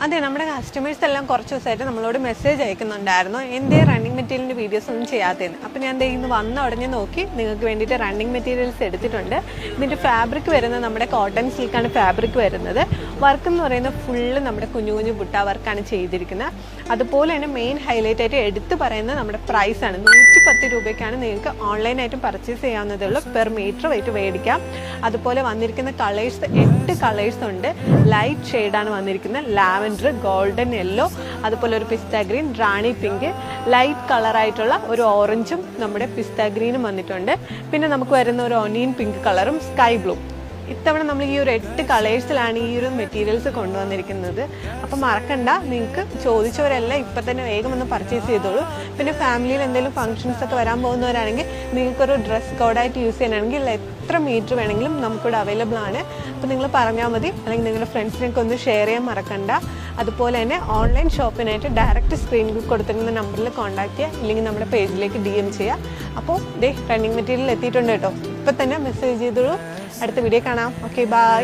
അതെ, നമ്മുടെ കസ്റ്റമേഴ്സ് എല്ലാം കുറച്ച് ദിവസമായിട്ട് നമ്മളോട് മെസ്സേജ് അയക്കുന്നുണ്ടായിരുന്നു എന്തേ റണ്ണിങ് മെറ്റീരിയലിൻ്റെ വീഡിയോസ് ഒന്നും ചെയ്യാത്തതെന്ന്. അപ്പോൾ ഞാൻ ഇന്ന് വന്ന ഉടനെ നോക്കി നിങ്ങൾക്ക് വേണ്ടിയിട്ട് റണ്ണിങ് മെറ്റീരിയൽസ് എടുത്തിട്ടുണ്ട്. ഇതിൻ്റെ ഫാബ്രിക് വരുന്നത് നമ്മുടെ കോട്ടൺ സിൽക്കാണ് ഫാബ്രിക് വരുന്നത്. വർക്ക് എന്ന് പറയുന്നത് ഫുള്ള് നമ്മുടെ കുഞ്ഞു കുഞ്ഞു ബുട്ട വർക്കാണ് ചെയ്തിരിക്കുന്നത്. അതുപോലെ തന്നെ മെയിൻ ഹൈലൈറ്റ് ആയിട്ട് എടുത്ത് പറയുന്നത് നമ്മുടെ പ്രൈസാണ്. 110 രൂപയ്ക്കാണ് നിങ്ങൾക്ക് ഓൺലൈനായിട്ടും പർച്ചേസ് ചെയ്യാവുന്നതേ ഉള്ളൂ. പെർ മീറ്റർ വെയിറ്റ് മേടിക്കാം. അതുപോലെ വന്നിരിക്കുന്ന കളേഴ്സ് 8 കളേഴ്സ് ഉണ്ട്. ലൈറ്റ് ഷെയ്ഡാണ് വന്നിരിക്കുന്നത്. ലാവൻഡർ, ഗോൾഡൻ യെല്ലോ, അതുപോലെ ഒരു പിസ്ത ഗ്രീൻ, റാണി പിങ്ക്, ലൈറ്റ് കളറായിട്ടുള്ള ഒരു ഓറഞ്ചും നമ്മുടെ പിസ്ത ഗ്രീനും വന്നിട്ടുണ്ട്. പിന്നെ നമുക്ക് വരുന്ന ഒരു ഒനിയൻ പിങ്ക് കളറും സ്കൈ ബ്ലൂ. ഇത്തവണ നമ്മൾ ഈ ഒരു 8 കളേഴ്സിലാണ് ഈ ഒരു മെറ്റീരിയൽസ് കൊണ്ടുവന്നിരിക്കുന്നത്. അപ്പം മറക്കണ്ട, നിങ്ങൾക്ക് ചോദിച്ചവരെല്ലാം ഇപ്പം തന്നെ വേഗം ഒന്ന് പർച്ചേസ് ചെയ്തോളൂ. പിന്നെ ഫാമിലിയിൽ എന്തെങ്കിലും ഫംഗ്ഷൻസ് ഒക്കെ വരാൻ പോകുന്നവരാണെങ്കിൽ നിങ്ങൾക്കൊരു ഡ്രസ് കോഡായിട്ട് യൂസ് ചെയ്യാനാണെങ്കിൽ എത്ര മീറ്റർ വേണമെങ്കിലും നമുക്കിവിടെ അവൈലബിൾ ആണ്. അപ്പോൾ നിങ്ങൾ പറഞ്ഞാൽ മതി, അല്ലെങ്കിൽ നിങ്ങളുടെ ഫ്രണ്ട്സിനൊക്കെ ഒന്ന് ഷെയർ ചെയ്യാൻ മറക്കണ്ട. അതുപോലെ തന്നെ ഓൺലൈൻ ഷോപ്പിനായിട്ട് ഡയറക്റ്റ് സ്ക്രീനിൽ കൊടുത്തിരുന്ന നമ്പറിൽ കോൺടാക്ട് ചെയ്യുക, ഇല്ലെങ്കിൽ നമ്മുടെ പേജിലേക്ക് DM ചെയ്യുക. അപ്പോൾ റണ്ണിങ് മെറ്റീരിയൽ എത്തിയിട്ടുണ്ട് കേട്ടോ. ഇപ്പം തന്നെ മെസ്സേജ് ചെയ്തോളൂ. അടുത്ത വീഡിയോ കാണാം. Okay, by.